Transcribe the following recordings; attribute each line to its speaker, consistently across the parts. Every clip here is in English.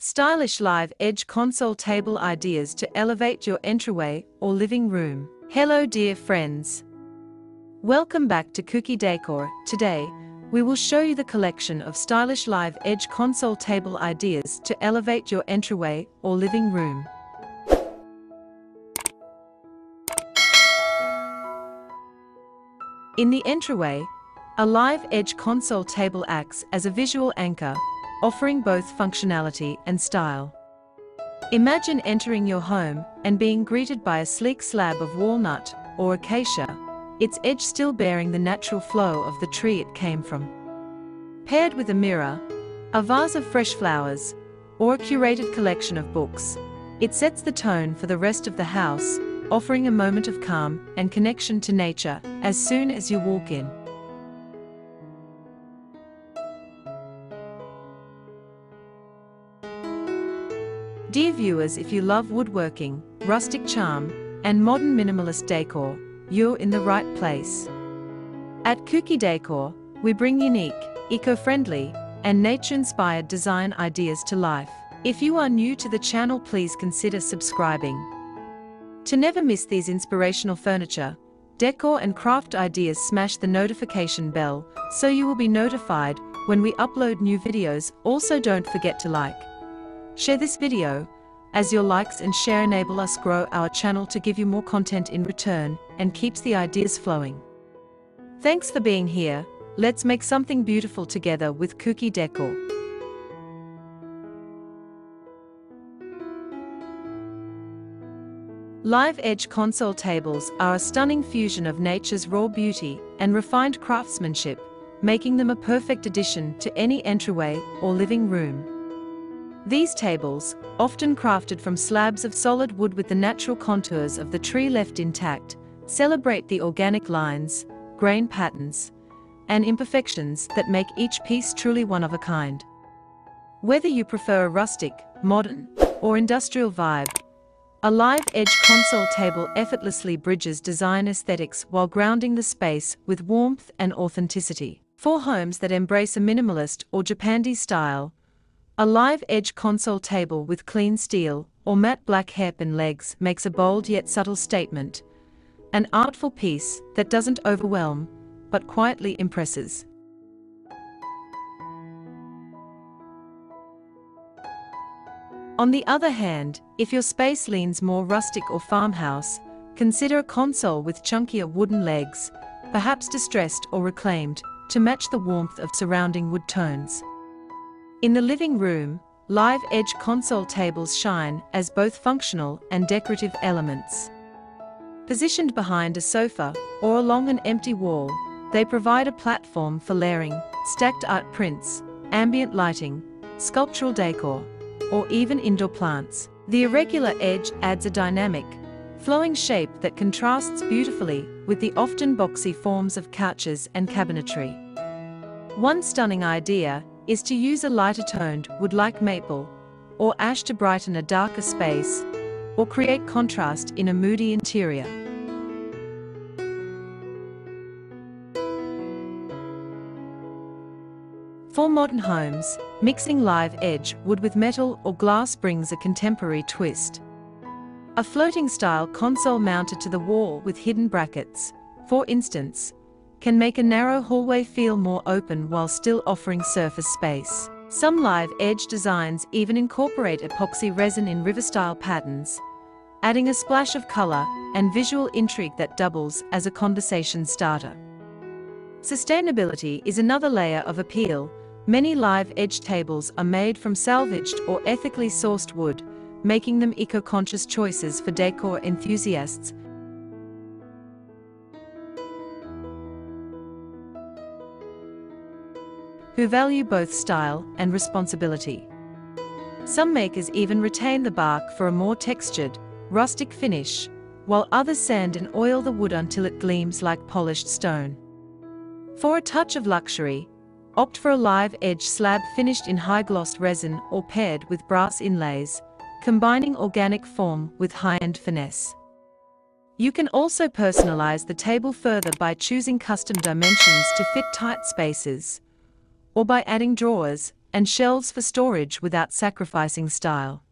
Speaker 1: Stylish live edge console table ideas to elevate your entryway or living room. Hello dear friends. Welcome back to Kuki Decor. Today, we will show you the collection of stylish live edge console table ideas to elevate your entryway or living room. In the entryway, a live edge console table acts as a visual anchor, offering both functionality and style. Imagine entering your home and being greeted by a sleek slab of walnut or acacia, its edge still bearing the natural flow of the tree it came from. Paired with a mirror, a vase of fresh flowers, or a curated collection of books, it sets the tone for the rest of the house, offering a moment of calm and connection to nature as soon as you walk in. Dear viewers, if you love woodworking, rustic charm, and modern minimalist decor, you're in the right place. At Kuki Decor, we bring unique, eco-friendly, and nature-inspired design ideas to life. If you are new to the channel, please consider subscribing to never miss these inspirational furniture, decor and craft ideas. Smash the notification bell so you will be notified when we upload new videos. Also, don't forget to like, share this video, as your likes and share enable us grow our channel to give you more content in return and keeps the ideas flowing. Thanks for being here. Let's make something beautiful together with Kuki Decor. Live edge console tables are a stunning fusion of nature's raw beauty and refined craftsmanship, making them a perfect addition to any entryway or living room. These tables, often crafted from slabs of solid wood with the natural contours of the tree left intact, celebrate the organic lines, grain patterns, and imperfections that make each piece truly one of a kind. Whether you prefer a rustic, modern, or industrial vibe, a live edge console table effortlessly bridges design aesthetics while grounding the space with warmth and authenticity. For homes that embrace a minimalist or Japandi style, a live edge console table with clean steel or matte black hairpin legs makes a bold yet subtle statement, an artful piece that doesn't overwhelm but quietly impresses. On the other hand, if your space leans more rustic or farmhouse, consider a console with chunkier wooden legs, perhaps distressed or reclaimed, to match the warmth of surrounding wood tones. In the living room, live edge console tables shine as both functional and decorative elements. Positioned behind a sofa or along an empty wall, they provide a platform for layering, stacked art prints, ambient lighting, sculptural decor, or even indoor plants. The irregular edge adds a dynamic, flowing shape that contrasts beautifully with the often boxy forms of couches and cabinetry. One stunning idea is to use a lighter-toned wood like maple or ash to brighten a darker space or create contrast in a moody interior. For modern homes, mixing live edge wood with metal or glass brings a contemporary twist. A floating style console mounted to the wall with hidden brackets, for instance, can make a narrow hallway feel more open while still offering surface space. Some live edge designs even incorporate epoxy resin in river-style patterns, adding a splash of color and visual intrigue that doubles as a conversation starter. Sustainability is another layer of appeal. Many live edge tables are made from salvaged or ethically sourced wood, making them eco-conscious choices for decor enthusiasts who value both style and responsibility. Some makers even retain the bark for a more textured, rustic finish, while others sand and oil the wood until it gleams like polished stone. For a touch of luxury, opt for a live edge slab finished in high-gloss resin or paired with brass inlays, combining organic form with high-end finesse. You can also personalize the table further by choosing custom dimensions to fit tight spaces, or by adding drawers and shelves for storage without sacrificing style.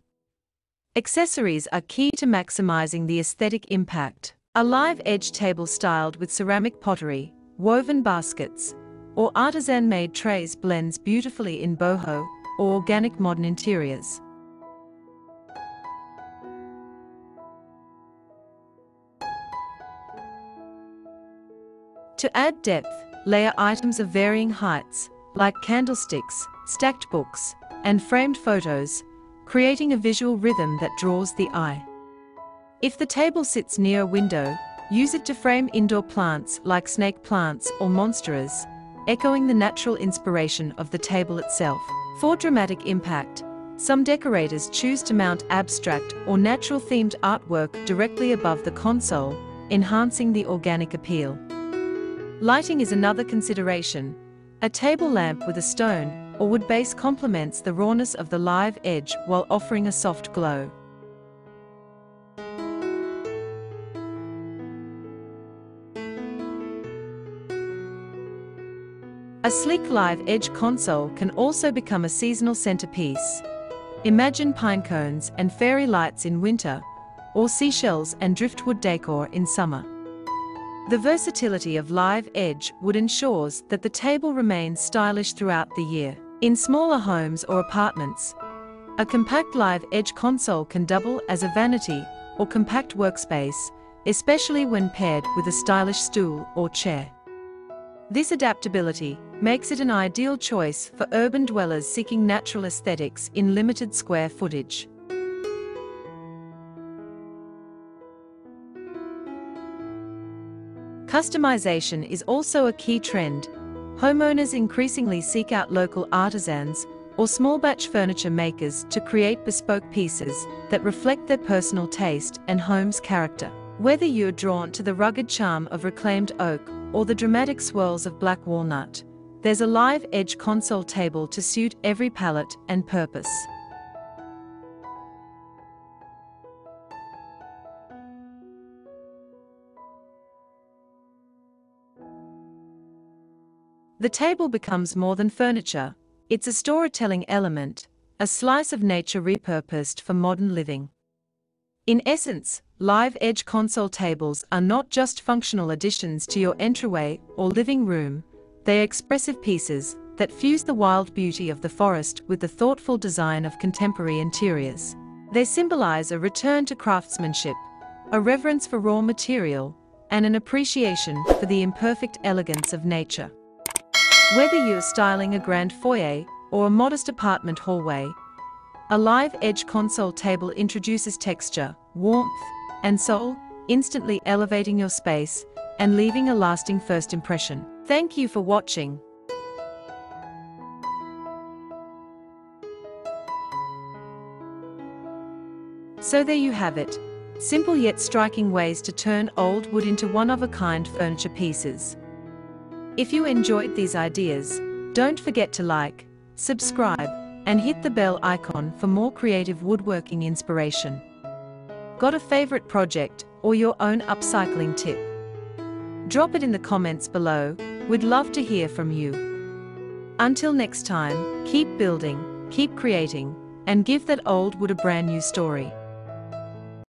Speaker 1: Accessories are key to maximizing the aesthetic impact. A live edge table styled with ceramic pottery, woven baskets, or artisan-made trays blends beautifully in boho or organic modern interiors. To add depth, layer items of varying heights, like candlesticks, stacked books, and framed photos, creating a visual rhythm that draws the eye. If the table sits near a window, use it to frame indoor plants like snake plants or monsteras, echoing the natural inspiration of the table itself. For dramatic impact, some decorators choose to mount abstract or natural-themed artwork directly above the console, enhancing the organic appeal. Lighting is another consideration. A table lamp with a stone or wood base complements the rawness of the live edge while offering a soft glow. A sleek live edge console can also become a seasonal centerpiece. Imagine pine cones and fairy lights in winter, or seashells and driftwood decor in summer. The versatility of live edge wood ensures that the table remains stylish throughout the year. In smaller homes or apartments, a compact live edge console can double as a vanity or compact workspace, especially when paired with a stylish stool or chair. This adaptability makes it an ideal choice for urban dwellers seeking natural aesthetics in limited square footage. Customization is also a key trend. Homeowners increasingly seek out local artisans or small-batch furniture makers to create bespoke pieces that reflect their personal taste and home's character. Whether you're drawn to the rugged charm of reclaimed oak or the dramatic swirls of black walnut, there's a live edge console table to suit every palette and purpose. The table becomes more than furniture. It's a storytelling element, a slice of nature repurposed for modern living. In essence, live edge console tables are not just functional additions to your entryway or living room, they're expressive pieces that fuse the wild beauty of the forest with the thoughtful design of contemporary interiors. They symbolize a return to craftsmanship, a reverence for raw material, and an appreciation for the imperfect elegance of nature. Whether you're styling a grand foyer or a modest apartment hallway, a live edge console table introduces texture, warmth, and soul, instantly elevating your space and leaving a lasting first impression. Thank you for watching. So there you have it, simple yet striking ways to turn old wood into one-of-a-kind furniture pieces. If you enjoyed these ideas, don't forget to like, subscribe, and hit the bell icon for more creative woodworking inspiration. Got a favorite project or your own upcycling tip? Drop it in the comments below, we'd love to hear from you. Until next time, keep building, keep creating, and give that old wood a brand new story.